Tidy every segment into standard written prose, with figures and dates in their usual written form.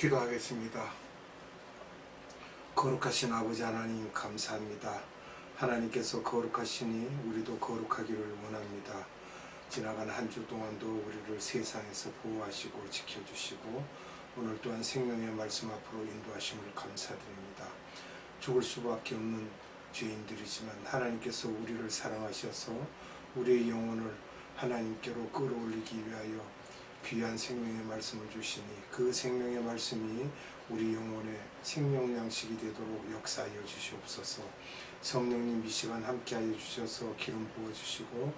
기도하겠습니다. 거룩하신 아버지 하나님 감사합니다. 하나님께서 거룩하시니 우리도 거룩하기를 원합니다. 지나간 한 주 동안도 우리를 세상에서 보호하시고 지켜주시고 오늘 또한 생명의 말씀 앞으로 인도하심을 감사드립니다. 죽을 수밖에 없는 죄인들이지만 하나님께서 우리를 사랑하셔서 우리의 영혼을 하나님께로 끌어올리기 위하여 귀한 생명의 말씀을 주시니 그 생명의 말씀이 우리 영혼의 생명 양식이 되도록 역사하여 주시옵소서. 성령님 이 시간 함께하여 주셔서 기름 부어주시고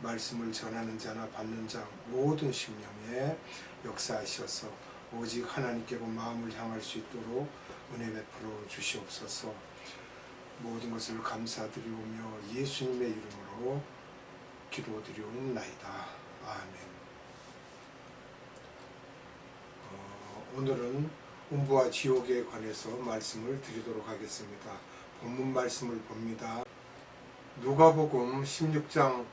말씀을 전하는 자나 받는 자 모든 심령에 역사하셔서 오직 하나님께로 마음을 향할 수 있도록 은혜 베풀어 주시옵소서. 모든 것을 감사드리오며 예수님의 이름으로 기도드리옵나이다. 아멘. 오늘은 음부와 지옥에 관해서 말씀을 드리도록 하겠습니다. 본문 말씀을 봅니다. 누가복음 16장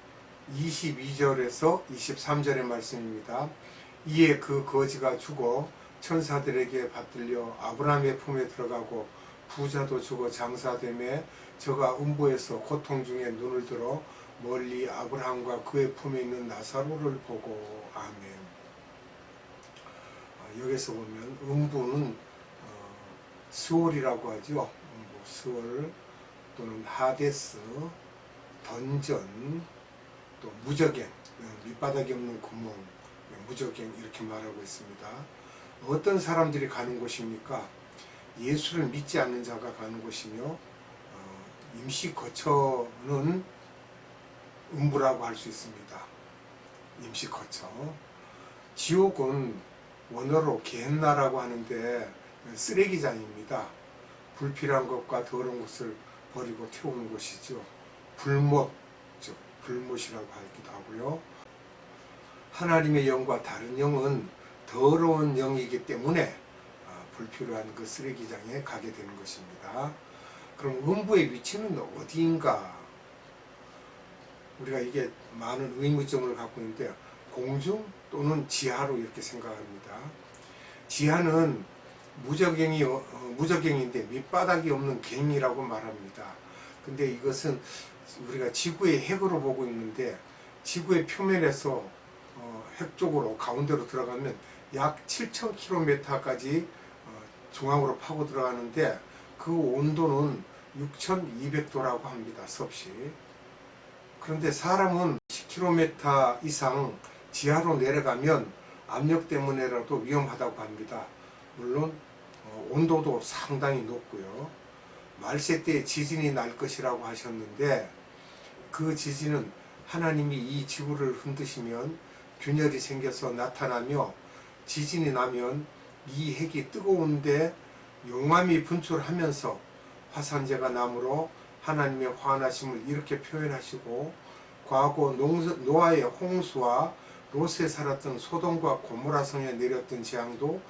22절에서 23절의 말씀입니다. 이에 그 거지가 죽어 천사들에게 받들려 아브라함의 품에 들어가고 부자도 죽어 장사되매 저가 음부에서 고통 중에 눈을 들어 멀리 아브라함과 그의 품에 있는 나사로를 보고 아멘. 여기서 보면 음부는 스올이라고 하죠. 음부, 스올 또는 하데스, 던전, 또 무저갱, 밑바닥이 없는 구멍, 무저갱 이렇게 말하고 있습니다. 어떤 사람들이 가는 곳입니까? 예수를 믿지 않는 자가 가는 곳이며 임시거처는 음부라고 할 수 있습니다. 임시거처. 지옥은 원어로 겐나라고 하는데 쓰레기장입니다. 불필요한 것과 더러운 것을 버리고 태우는 곳이죠. 불못, 즉 불못이라고 하기도 하고요. 하나님의 영과 다른 영은 더러운 영이기 때문에 불필요한 그 쓰레기장에 가게 되는 것입니다. 그럼 음부의 위치는 어디인가? 우리가 이게 많은 의문점을 갖고 있는데 공중 또는 지하로 이렇게 생각합니다. 지하는 무저갱인데 밑바닥이 없는 갱이라고 말합니다. 근데 이것은 우리가 지구의 핵으로 보고 있는데 지구의 표면에서 핵 쪽으로 가운데로 들어가면 약 7,000km까지 중앙으로 파고 들어가는데 그 온도는 6,200도라고 합니다. 섭씨. 그런데 사람은 10km 이상 지하로 내려가면 압력 때문에라도 위험하다고 합니다. 물론 온도도 상당히 높고요. 말세 때 지진이 날 것이라고 하셨는데 그 지진은 하나님이 이 지구를 흔드시면 균열이 생겨서 나타나며 지진이 나면 이 핵이 뜨거운데 용암이 분출하면서 화산재가 나므로 하나님의 화나심을 이렇게 표현하시고 과거 노아의 홍수와 롯에 살았던 소돔과 고모라 성에 내렸던 재앙도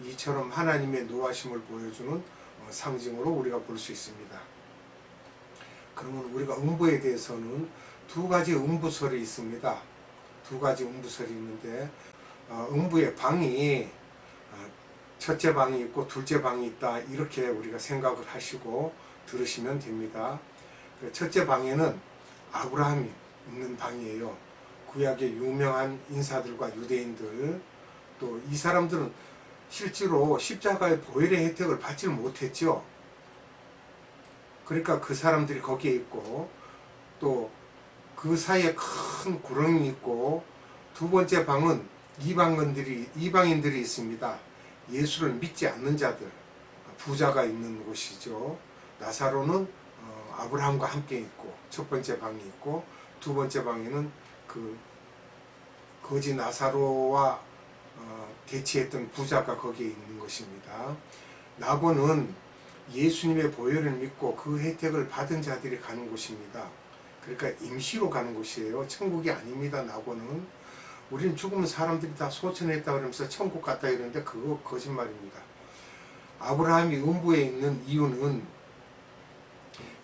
이처럼 하나님의 노하심을 보여주는 상징으로 우리가 볼 수 있습니다. 그러면 우리가 음부에 대해서는 두 가지 음부설이 있습니다. 두 가지 음부설이 있는데 음부의 방이 첫째 방이 있고 둘째 방이 있다 이렇게 우리가 생각을 하시고 들으시면 됩니다. 첫째 방에는 아브라함이 있는 방이에요. 구약의 유명한 인사들과 유대인들 또 이 사람들은 실제로 십자가의 보혈의 혜택을 받지 못했죠. 그러니까 그 사람들이 거기에 있고 또 그 사이에 큰 구렁이 있고 두 번째 방은 이방인들이 있습니다. 예수를 믿지 않는 자들, 부자가 있는 곳이죠. 나사로는 아브라함과 함께 있고 첫 번째 방이 있고 두 번째 방에는 그 거지 나사로와 대치했던 부자가 거기에 있는 것입니다. 낙원은 예수님의 보혈을 믿고 그 혜택을 받은 자들이 가는 곳입니다. 그러니까 임시로 가는 곳이에요. 천국이 아닙니다. 낙원은. 우리는 죽으면 사람들이 다 소천했다 그러면서 천국 갔다 이러는데 그거 거짓말입니다. 아브라함이 음부에 있는 이유는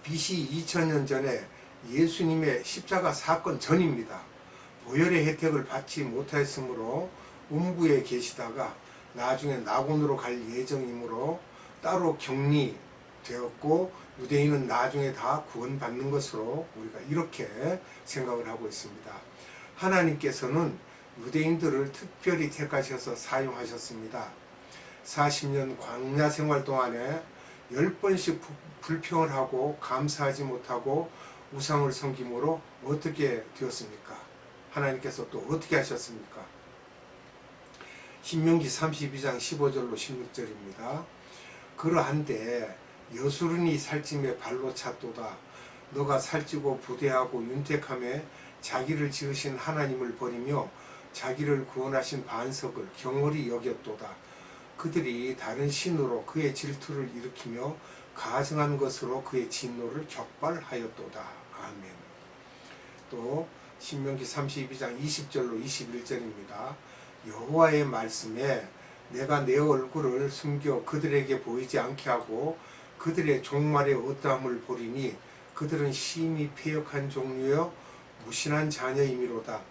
BC 2000년 전에 예수님의 십자가 사건 전입니다. 보혈의 혜택을 받지 못했으므로 음부에 계시다가 나중에 낙원으로 갈 예정이므로 따로 격리되었고 유대인은 나중에 다 구원받는 것으로 우리가 이렇게 생각을 하고 있습니다. 하나님께서는 유대인들을 특별히 택하셔서 사용하셨습니다. 40년 광야 생활 동안에 10번씩 불평을 하고 감사하지 못하고 우상을 섬김으로 어떻게 되었습니까? 하나님께서 또 어떻게 하셨습니까? 신명기 32장 15절로 16절입니다. 그러한데 여수르니 살찜에 발로 찼도다. 너가 살찌고 부대하고 윤택함에 자기를 지으신 하나님을 버리며 자기를 구원하신 반석을 경홀히 여겼도다. 그들이 다른 신으로 그의 질투를 일으키며 가증한 것으로 그의 진노를 격발하였도다. 아멘. 또 신명기 32장 20절로 21절입니다. 여호와의 말씀에 내가 내 얼굴을 숨겨 그들에게 보이지 않게 하고 그들의 종말의 어떠함을 보리니 그들은 심히 패역한 종류여 무신한 자녀이미로다.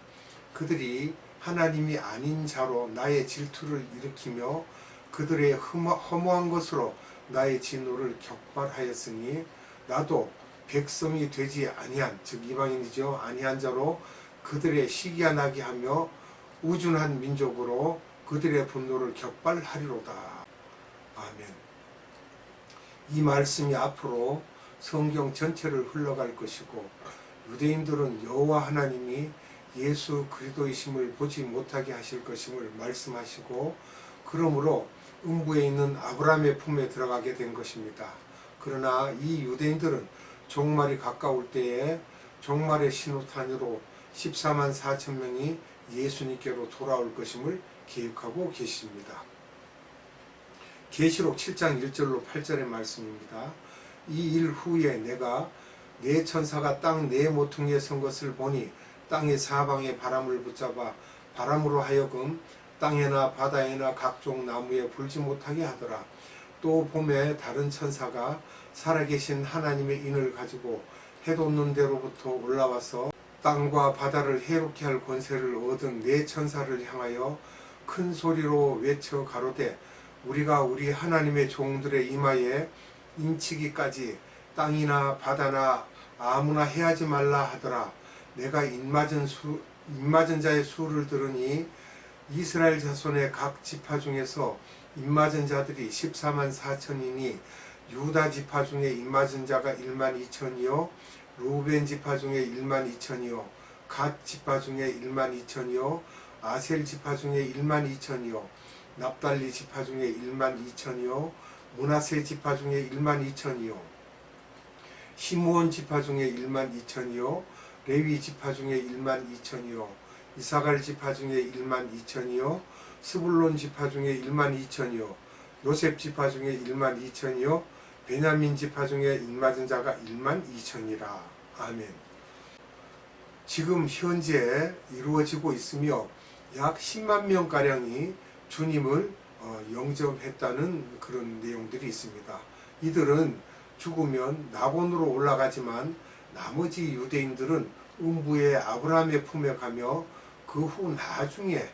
그들이 하나님이 아닌 자로 나의 질투를 일으키며 그들의 허무한 것으로 나의 진노를 격발하였으니 나도 백성이 되지 아니한, 즉 이방인이죠, 아니한 자로 그들의 시기가 나게 하며 우준한 민족으로 그들의 분노를 격발하리로다. 아멘. 이 말씀이 앞으로 성경 전체를 흘러갈 것이고 유대인들은 여호와 하나님이 예수 그리스도이심을 보지 못하게 하실 것임을 말씀하시고 그러므로 음부에 있는 아브라함의 품에 들어가게 된 것입니다. 그러나 이 유대인들은 종말이 가까울 때에 종말의 신호탄으로 14만 4천 명이 예수님께로 돌아올 것임을 계획하고 계십니다. 계시록 7장 1절로 8절의 말씀입니다. 이 일 후에 내가 네 천사가 땅 네 모퉁이에 선 것을 보니 땅의 사방에 바람을 붙잡아 바람으로 하여금 땅에나 바다에나 각종 나무에 불지 못하게 하더라. 또 봄에 다른 천사가 살아계신 하나님의 인을 가지고 해 돋는 데로부터 올라와서 땅과 바다를 해롭게 할 권세를 얻은 네 천사를 향하여 큰 소리로 외쳐 가로되 우리가 우리 하나님의 종들의 이마에 인치기까지 땅이나 바다나 아무나 해하지 말라 하더라. 내가 입맞은 자의 수를 들으니 이스라엘 자손의 각 지파 중에서 입맞은 자들이 14만 4천이니 유다 지파 중에 입맞은 자가 1만 2천이요 루벤 지파 중에 1만 2천이요 갓 지파 중에 1만 2천이요 아셀 지파 중에 1만 2천이요 납달리 지파 중에 1만 2천이요 므낫세 지파 중에 1만 2천이요 시므온 지파 중에 1만 2천이요 레위 지파 중에 1만 2천이요 이사갈 지파 중에 1만 2천이요 스불론 지파 중에 1만 2천이요 요셉 지파 중에 1만 2천이요 베냐민 지파 중에 입맞은 자가 1만 2천이라. 아멘. 지금 현재 이루어지고 있으며 약 10만 명가량이 주님을 영접했다는 그런 내용들이 있습니다. 이들은 죽으면 낙원으로 올라가지만 나머지 유대인들은 음부의 아브라함의 품에 가며 그 후 나중에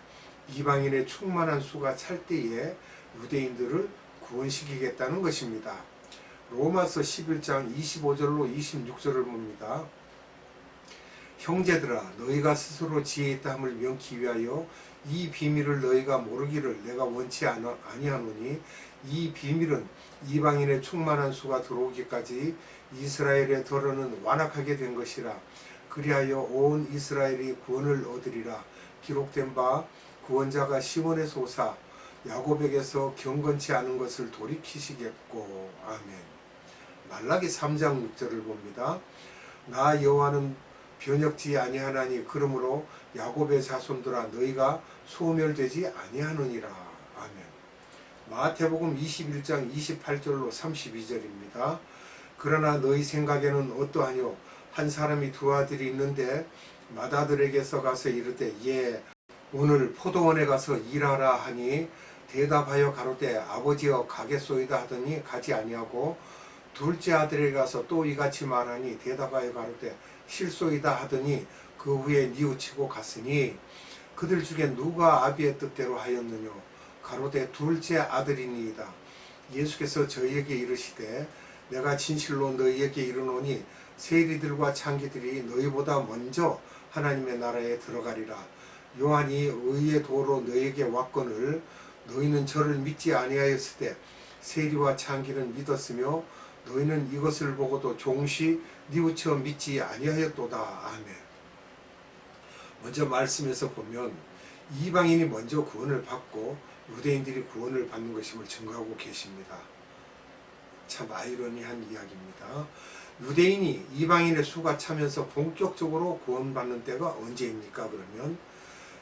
이방인의 충만한 수가 찰 때에 유대인들을 구원시키겠다는 것입니다. 로마서 11장 25절로 26절을 봅니다. 형제들아 너희가 스스로 지혜 있다 함을 명키 위하여 이 비밀을 너희가 모르기를 내가 원치 아니하노니 이 비밀은 이방인의 충만한 수가 들어오기까지 이스라엘의 더러는 완악하게 된 것이라. 그리하여 온 이스라엘이 구원을 얻으리라. 기록된 바 구원자가 시온에서 오사 야곱에게서 경건치 않은 것을 돌이키시겠고. 아멘. 말라기 3장 6절을 봅니다. 나 여호와는 변역지 아니하나니 그러므로 야곱의 자손들아 너희가 소멸되지 아니하느니라. 아멘. 마태복음 21장 28절로 32절입니다. 그러나 너희 생각에는 어떠하뇨? 한 사람이 두 아들이 있는데 맏아들에게서 가서 이르되 예 오늘 포도원에 가서 일하라 하니 대답하여 가로되 아버지여 가겠소이다 하더니 가지 아니하고 둘째 아들에게 가서 또 이같이 말하니 대답하여 가로되 실소이다 하더니 그 후에 뉘우치고 갔으니 그들 중에 누가 아비의 뜻대로 하였느뇨? 가로되 둘째 아들이니이다. 예수께서 저희에게 이르시되 내가 진실로 너희에게 이르노니 세리들과 창기들이 너희보다 먼저 하나님의 나라에 들어가리라. 요한이 의의 도로 너희에게 왔거늘 너희는 저를 믿지 아니하였으되 세리와 창기는 믿었으며 너희는 이것을 보고도 종시 뉘우쳐 믿지 아니하였도다. 아멘. 먼저 말씀에서 보면 이방인이 먼저 구원을 받고 유대인들이 구원을 받는 것임을 증거하고 계십니다. 참 아이러니한 이야기입니다. 유대인이 이방인의 수가 차면서 본격적으로 구원받는 때가 언제입니까? 그러면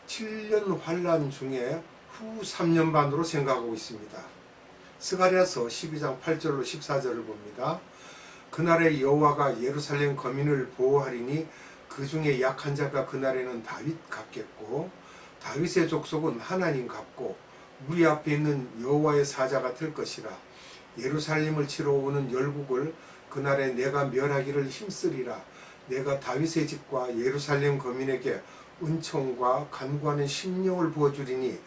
7년 환란 중에 후 3년 반으로 생각하고 있습니다. 스가랴서 12장 8절로 14절을 봅니다. 그날에 여호와가 예루살렘 거민을 보호하리니 그 중에 약한 자가 그날에는 다윗 같겠고 다윗의 족속은 하나님 같고 우리 앞에 있는 여호와의 사자 같을 것이라. 예루살렘을 치러 오는 열국을 그날에 내가 멸하기를 힘쓰리라. 내가 다윗의 집과 예루살렘 거민에게 은총과 간구하는 심령을 부어주리니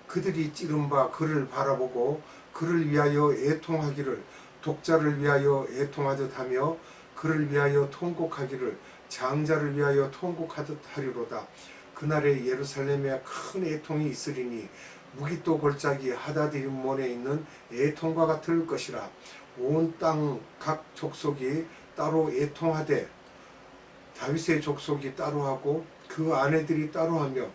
그들이 찌른 바 그를 바라보고 그를 위하여 애통하기를 독자를 위하여 애통하듯 하며 그를 위하여 통곡하기를 장자를 위하여 통곡하듯 하리로다. 그날에 예루살렘에 큰 애통이 있으리니 무기또 골짜기 하다드림몬에 있는 애통과 같을 것이라. 온 땅 각 족속이 따로 애통하되 다윗의 족속이 따로 하고 그 아내들이 따로 하며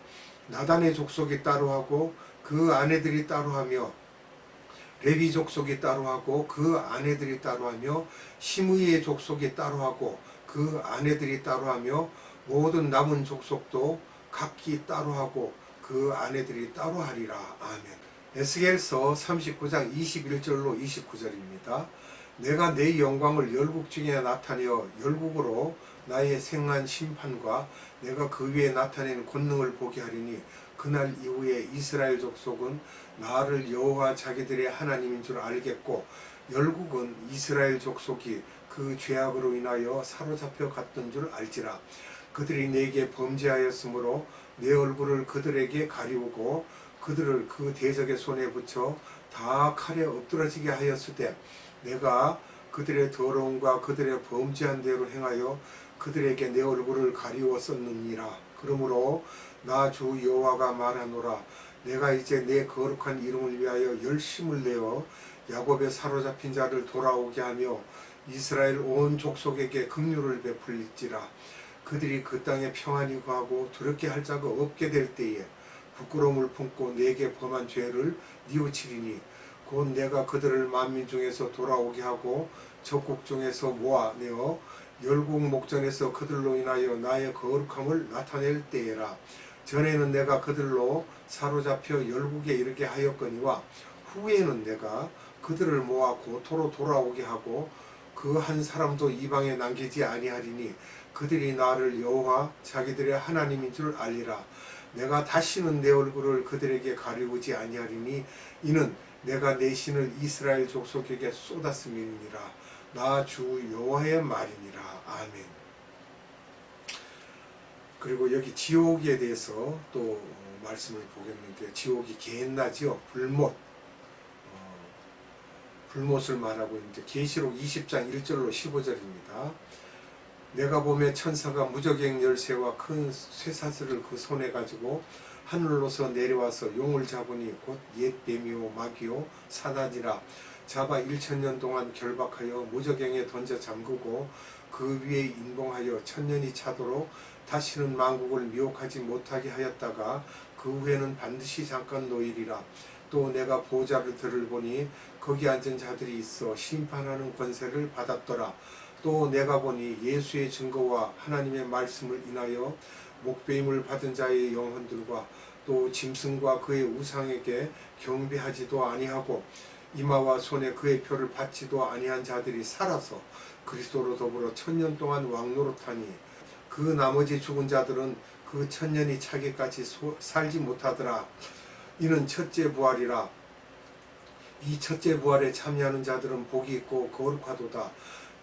나단의 족속이 따로 하고 그 아내들이 따로 하며 레위 족속이 따로 하고 그 아내들이 따로 하며 시므이의 족속이 따로 하고 그 아내들이 따로 하며 모든 남은 족속도 각기 따로 하고 그 아내들이 따로 하리라. 아멘. 에스겔서 39장 21절로 29절입니다. 내가 내 영광을 열국 중에 나타내어 열국으로 나의 생한 심판과 내가 그 위에 나타낸 권능을 보게 하리니 그날 이후에 이스라엘 족속은 나를 여호와 자기들의 하나님인 줄 알겠고 열국은 이스라엘 족속이 그 죄악으로 인하여 사로잡혀 갔던 줄 알지라. 그들이 내게 범죄하였으므로 내 얼굴을 그들에게 가리우고 그들을 그 대적의 손에 붙여 다 칼에 엎드러지게 하였으되 내가 그들의 더러움과 그들의 범죄한 대로 행하여 그들에게 내 얼굴을 가리웠었느니라. 그러므로 나 주 여호와가 말하노라. 내가 이제 내 거룩한 이름을 위하여 열심을 내어 야곱의 사로잡힌 자를 돌아오게 하며 이스라엘 온 족속에게 긍휼을 베풀지라. 그들이 그 땅에 평안히 거하고 두렵게 할 자가 없게 될 때에 부끄러움을 품고 내게 범한 죄를 뉘우치리니 곧 내가 그들을 만민 중에서 돌아오게 하고 적국 중에서 모아내어 열국 목전에서 그들로 인하여 나의 거룩함을 나타낼 때에라. 전에는 내가 그들로 사로잡혀 열국에 이르게 하였거니와 후에는 내가 그들을 모아 고토로 돌아오게 하고 그 한 사람도 이방에 남기지 아니하리니 그들이 나를 여호와 자기들의 하나님인 줄 알리라. 내가 다시는 내 얼굴을 그들에게 가리우지 아니하리니 이는 내가 내 신을 이스라엘 족속에게 쏟았음이니라. 나 주 여호와의 말이니라. 아멘. 그리고 여기 지옥에 대해서 또 말씀을 보겠는데 지옥이 개나지요. 불못을 말하고 있는데 계시록 20장 1절로 15절입니다. 내가 보매 천사가 무저갱 열쇠와 큰 쇠사슬을 그 손에 가지고 하늘로서 내려와서 용을 잡으니 곧 옛 뱀이요 마귀요 사단이라. 잡아 1000년 동안 결박하여 무저갱에 던져 잠그고 그 위에 인봉하여 1000년이 차도록 다시는 만국을 미혹하지 못하게 하였다가 그 후에는 반드시 잠깐 놓이리라. 또 내가 보좌를 들을보니 거기 앉은 자들이 있어 심판하는 권세를 받았더라. 또 내가 보니 예수의 증거와 하나님의 말씀을 인하여 목배임을 받은 자의 영혼들과 또 짐승과 그의 우상에게 경배하지도 아니하고 이마와 손에 그의 표를 받지도 아니한 자들이 살아서 그리스도로 더불어 1000년 동안 왕노릇하니 그 나머지 죽은 자들은 그 1000년이 차기까지 살지 못하더라. 이는 첫째 부활이라. 이 첫째 부활에 참여하는 자들은 복이 있고 거룩하도다.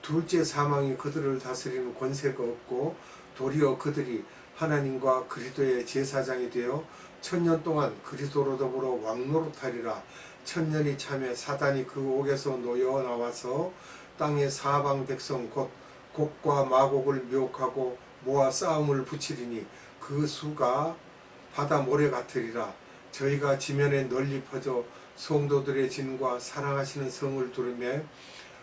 둘째 사망이 그들을 다스리는 권세가 없고 도리어 그들이 하나님과 그리스도의 제사장이 되어 천년 동안 그리스도로 더불어 왕노릇하리라. 천년이 참에 사단이 그 옥에서 놓여 나와서 땅의 사방 백성 곧 곡과 마곡을 미혹하고 모아 싸움을 붙이리니 그 수가 바다 모래 같으리라. 저희가 지면에 널리 퍼져 성도들의 진과 사랑하시는 성을 두르매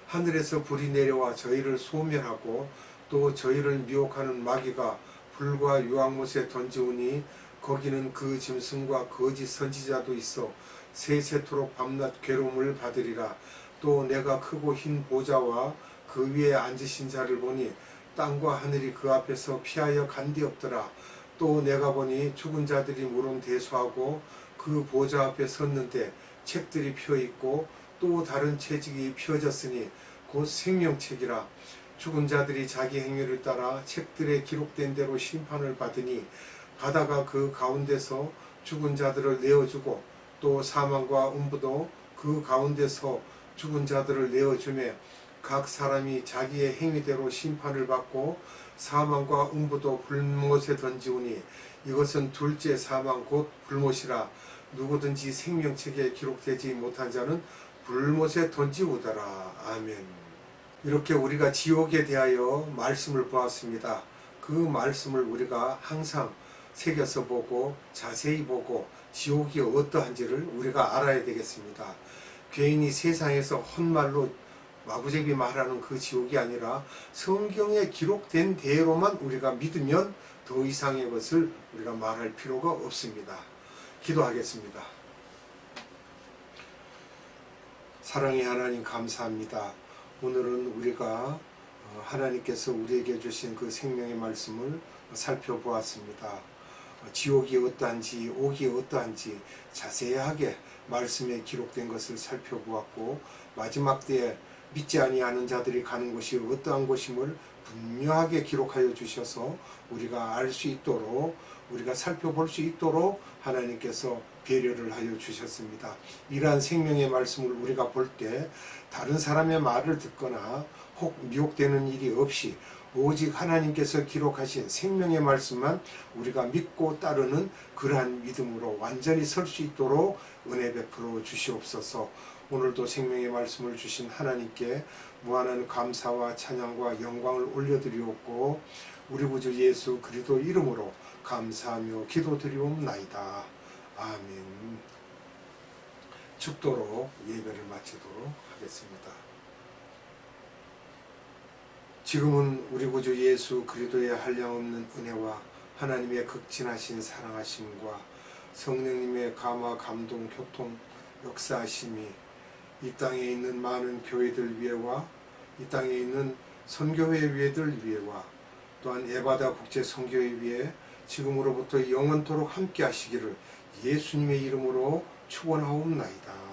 하늘에서 불이 내려와 저희를 소멸하고 또 저희를 미혹하는 마귀가 불과 유황못에 던지우니 거기는 그 짐승과 거짓 선지자도 있어 세세토록 밤낮 괴로움을 받으리라. 또 내가 크고 흰 보좌와 그 위에 앉으신 자를 보니 땅과 하늘이 그 앞에서 피하여 간디없더라. 또 내가 보니 죽은 자들이 물은 대수하고 그 보좌 앞에 섰는데 책들이 펴있고 또 다른 책이 펴졌으니 곧 생명책이라. 죽은 자들이 자기 행위를 따라 책들에 기록된 대로 심판을 받으니 바다가 그 가운데서 죽은 자들을 내어주고 또 사망과 음부도 그 가운데서 죽은 자들을 내어주매 각 사람이 자기의 행위대로 심판을 받고 사망과 음부도 불못에 던지우니 이것은 둘째 사망 곧 불못이라. 누구든지 생명책에 기록되지 못한 자는 불못에 던지우더라. 아멘. 이렇게 우리가 지옥에 대하여 말씀을 보았습니다. 그 말씀을 우리가 항상 새겨서 보고 자세히 보고 지옥이 어떠한지를 우리가 알아야 되겠습니다. 괜히 세상에서 헛말로 마구잡이 말하는 그 지옥이 아니라 성경에 기록된 대로만 우리가 믿으면 더 이상의 것을 우리가 말할 필요가 없습니다. 기도하겠습니다. 사랑의 하나님 감사합니다. 오늘은 우리가 하나님께서 우리에게 주신 그 생명의 말씀을 살펴보았습니다. 지옥이 어떠한지 옥이 어떠한지 자세하게 말씀에 기록된 것을 살펴보았고 마지막 때에 믿지 아니하는 자들이 가는 곳이 어떠한 곳임을 분명하게 기록하여 주셔서 우리가 알 수 있도록 우리가 살펴볼 수 있도록 하나님께서 배려를 하여 주셨습니다. 이러한 생명의 말씀을 우리가 볼 때 다른 사람의 말을 듣거나 혹 미혹되는 일이 없이 오직 하나님께서 기록하신 생명의 말씀만 우리가 믿고 따르는 그러한 믿음으로 완전히 설 수 있도록 은혜 베풀어 주시옵소서. 오늘도 생명의 말씀을 주신 하나님께 무한한 감사와 찬양과 영광을 올려드리옵고 우리 구주 예수 그리스도 이름으로 감사하며 기도드리옵나이다. 아멘. 죽도록 예배를 마치도록 하겠습니다. 지금은 우리 구주 예수 그리스도의 한량없는 은혜와 하나님의 극진하신 사랑하심과 성령님의 감화 감동 교통 역사하심이 이 땅에 있는 많은 교회들 위에와 이 땅에 있는 선교회 위에들 위에와 또한 에바다 국제 선교회 위에 지금으로부터 영원토록 함께 하시기를 예수님의 이름으로 축원하옵나이다.